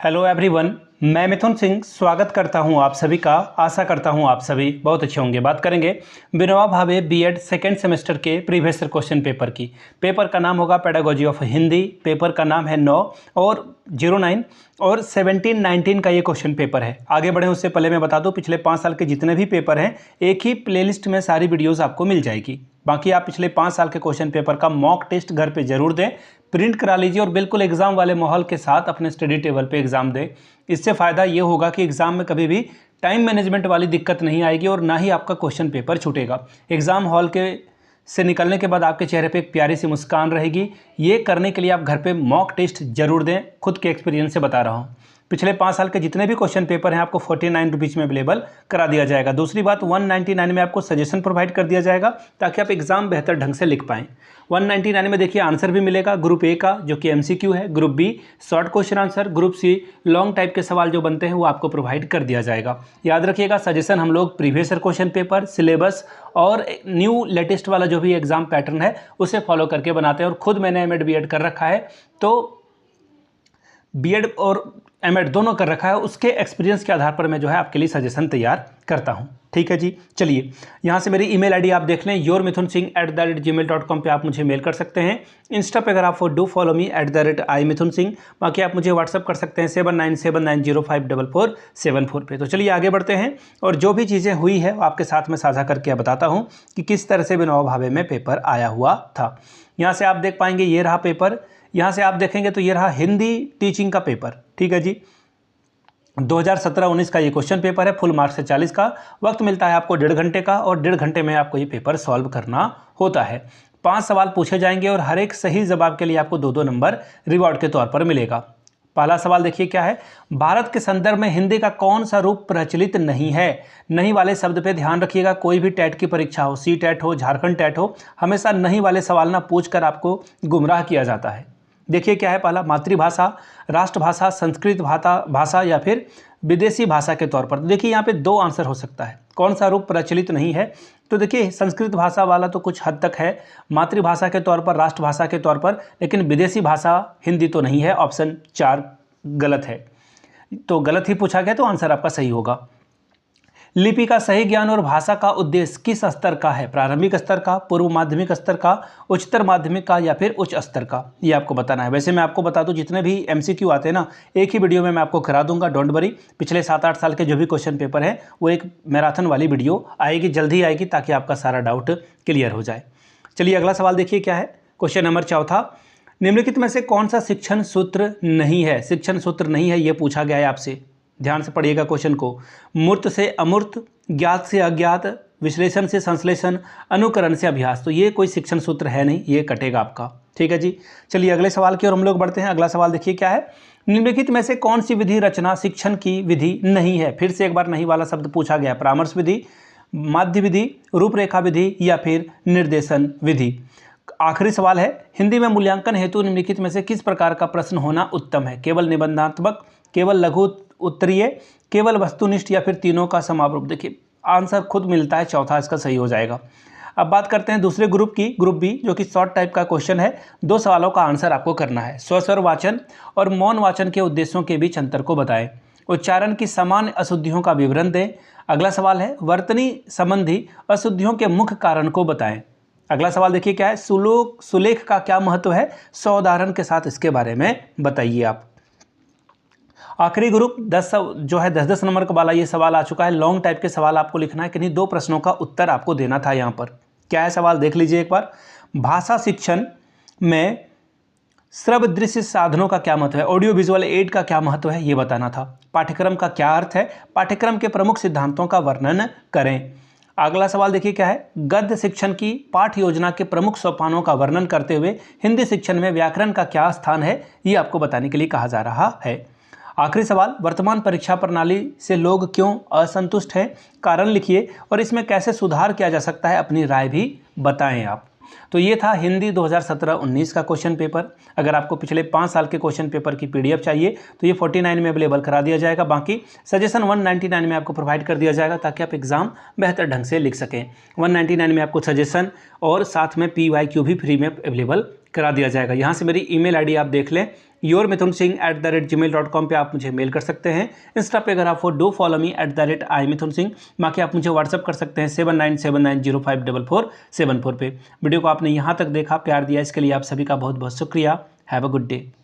Hello everyone, मैं मिथुन सिंह स्वागत करता हूं आप सभी का। आशा करता हूं आप सभी बहुत अच्छे होंगे। बात करेंगे Vinoba Bhave BEd second semester के प्रीवियस ईयर क्वेश्चन पेपर की। पेपर का नाम होगा पेडागोजी ऑफ हिंदी। पेपर का नाम है 9 और 09 और 17-19 का ये क्वेश्चन पेपर है। आगे बढ़े उससे पहले मैं बता दूं, पिछले 5 साल के जितने भी पेपर हैं एक ही प्लेलिस्ट में सारी वीडियोज़ आपको मिल जाएगी। बाकी आप पिछले 5 साल के क्वेश्चन पेपर का मॉक टेस्ट घर पे जरूर दें, प्रिंट करा लीजिए और बिल्कुल एग्जाम वाले माहौल के साथ अपने स्टडी टेबल पे एग्जाम दें। इससे फ़ायदा ये होगा कि एग्जाम में कभी भी टाइम मैनेजमेंट वाली दिक्कत नहीं आएगी और ना ही आपका क्वेश्चन पेपर छूटेगा। एग्जाम हॉल के से निकलने के बाद आपके चेहरे पे एक प्यारी सी मुस्कान रहेगी। ये करने के लिए आप घर पे मॉक टेस्ट जरूर दें, खुद के एक्सपीरियंस से बता रहा हूँ। पिछले 5 साल के जितने भी क्वेश्चन पेपर हैं आपको 49 रुपीज़ में अवेलेबल करा दिया जाएगा। दूसरी बात, 199 में आपको सजेशन प्रोवाइड कर दिया जाएगा ताकि आप एग्जाम बेहतर ढंग से लिख पाएँ। 199 में देखिए आंसर भी मिलेगा, ग्रुप ए का जो कि MCQ है, group B short question answer, group C long type के सवाल जो बनते हैं वो आपको प्रोवाइड कर दिया जाएगा। याद रखिएगा, सजेशन हम लोग previous year question paper, syllabus और न्यू लेटेस्ट वाला जो भी एग्जाम पैटर्न है उसे फॉलो करके बनाते हैं। और खुद मैंने एमएड बीएड कर रखा है, तो बीएड और एमएड दोनों कर रखा है, उसके एक्सपीरियंस के आधार पर मैं जो है आपके लिए सजेशन तैयार करता हूं। ठीक है जी, चलिए यहाँ से मेरी ईमेल आईडी आप देख लें, yourmithunsingh@gmail.com पे आप मुझे मेल कर सकते हैं। इंस्टा पे अगर आप डू फॉलो मी @imithunsingh। बाकी आप मुझे व्हाट्सअप कर सकते हैं 7979054474 पे। तो चलिए आगे बढ़ते हैं और जो भी चीज़ें हुई है आपके साथ में साझा करके बताता हूँ कि किस तरह से विनोबा भावे में पेपर आया हुआ था। यहाँ से आप देख पाएंगे ये रहा पेपर। यहाँ से आप देखेंगे तो ये रहा हिंदी टीचिंग का पेपर। ठीक है जी, 2017-19 का ये क्वेश्चन पेपर है। फुल मार्क्स है 40 का। वक्त मिलता है आपको 1.5 घंटे का और 1.5 घंटे में आपको ये पेपर सॉल्व करना होता है। 5 सवाल पूछे जाएंगे और हर एक सही जवाब के लिए आपको 2-2 नंबर रिवॉर्ड के तौर पर मिलेगा। पहला सवाल देखिए क्या है, भारत के संदर्भ में हिंदी का कौन सा रूप प्रचलित नहीं है। नहीं वाले शब्द पे ध्यान रखिएगा। कोई भी टेट की परीक्षा हो, सी टेट हो, झारखंड टेट हो, हमेशा नहीं वाले सवाल ना पूछकर आपको गुमराह किया जाता है। देखिए क्या है, पहला मातृभाषा, राष्ट्रभाषा, संस्कृत भाषा या फिर विदेशी भाषा के तौर पर। देखिए यहाँ पे 2 आंसर हो सकता है। कौन सा रूप प्रचलित नहीं है, तो देखिए संस्कृत भाषा वाला तो कुछ हद तक है, मातृभाषा के तौर पर, राष्ट्रभाषा के तौर पर, लेकिन विदेशी भाषा हिंदी तो नहीं है। ऑप्शन 4 गलत है, तो गलत ही पूछा गया, तो आंसर आपका सही होगा। लिपि का सही ज्ञान और भाषा का उद्देश्य किस स्तर का है, प्रारंभिक स्तर का, पूर्व माध्यमिक स्तर का, उच्चतर माध्यमिक का या फिर उच्च स्तर का, ये आपको बताना है। वैसे मैं आपको बता दूं, जितने भी MCQ आते हैं ना, एक ही वीडियो में मैं आपको करा दूंगा, डोंट वरी। पिछले 7-8 साल के जो भी क्वेश्चन पेपर है वो एक मैराथन वाली वीडियो आएगी, जल्दी आएगी, ताकि आपका सारा डाउट क्लियर हो जाए। चलिए अगला सवाल देखिए क्या है, क्वेश्चन नंबर 4। निम्नलिखित में से कौन सा शिक्षण सूत्र नहीं है। शिक्षण सूत्र नहीं है ये पूछा गया है आपसे, ध्यान से पढ़िएगा क्वेश्चन को। मूर्त से अमूर्त, ज्ञात से अज्ञात, विश्लेषण से संश्लेषण, अनुकरण से अभ्यास। तो ये कोई शिक्षण सूत्र है नहीं, ये कटेगा आपका। ठीक है जी, चलिए अगले सवाल की ओर हम लोग बढ़ते हैं। अगला सवाल देखिए क्या है, निम्नलिखित में से कौन सी विधि रचना शिक्षण की विधि नहीं है। फिर से एक बार नहीं वाला शब्द पूछा गया। परामर्श विधि, माध्य विधि, रूपरेखा विधि या फिर निर्देशन विधि। आखिरी सवाल है, हिंदी में मूल्यांकन हेतु निम्नलिखित में से किस प्रकार का प्रश्न होना उत्तम है। केवल निबंधात्मक, केवल लघु उत्तरीय, केवल वस्तुनिष्ठ या फिर तीनों का समारोप। देखिए आंसर खुद मिलता है, चौथा इसका सही हो जाएगा। अब बात करते हैं दूसरे ग्रुप की, ग्रुप बी, जो कि शॉर्ट टाइप का क्वेश्चन है। 2 सवालों का आंसर आपको करना है। स्वस्वर वाचन और मौन वाचन के उद्देश्यों के बीच अंतर को बताएं। उच्चारण की सामान्य अशुद्धियों का विवरण दें। अगला सवाल है, वर्तनी संबंधी अशुद्धियों के मुख्य कारण को बताएं। अगला सवाल देखिए क्या है, सुलेख का क्या महत्व है, 100 उदाहरण के साथ इसके बारे में बताइए आप। आखिरी ग्रुप 10 नंबर का वाला ये सवाल आ चुका है। लॉन्ग टाइप के सवाल आपको लिखना है, किन्हीं 2 प्रश्नों का उत्तर आपको देना था। यहाँ पर क्या है सवाल देख लीजिए एक बार। भाषा शिक्षण में श्रव्य दृश्य साधनों का क्या महत्व है, ऑडियो विजुअल एड का क्या महत्व है, ये बताना था। पाठ्यक्रम का क्या अर्थ है, पाठ्यक्रम के प्रमुख सिद्धांतों का वर्णन करें। अगला सवाल देखिए क्या है, गद्य शिक्षण की पाठ योजना के प्रमुख सोपानों का वर्णन करते हुए हिंदी शिक्षण में व्याकरण का क्या स्थान है, ये आपको बताने के लिए कहा जा रहा है। आखिरी सवाल, वर्तमान परीक्षा प्रणाली से लोग क्यों असंतुष्ट हैं, कारण लिखिए और इसमें कैसे सुधार किया जा सकता है, अपनी राय भी बताएं आप। तो ये था हिंदी 2017-19 का क्वेश्चन पेपर। अगर आपको पिछले 5 साल के क्वेश्चन पेपर की PDF चाहिए तो ये 49 में अवेलेबल करा दिया जाएगा। बाकी सजेशन 199 में आपको प्रोवाइड कर दिया जाएगा ताकि आप एग्जाम बेहतर ढंग से लिख सकें। 199 में आपको सजेशन और साथ में PYQ भी फ्री में अवेलेबल करा दिया जाएगा। यहाँ से मेरी ईमेल आईडी आप देख लें, yourmithunsingh@gmail.com पे आप मुझे मेल कर सकते हैं। इंस्टा पे अगर आप डू फॉलो मी @imithunsingh, बाकी आप मुझे व्हाट्सअप कर सकते हैं 7979054474 पे। वीडियो को आपने यहाँ तक देखा, प्यार दिया, इसके लिए आप सभी का बहुत बहुत शुक्रिया। Have a good day.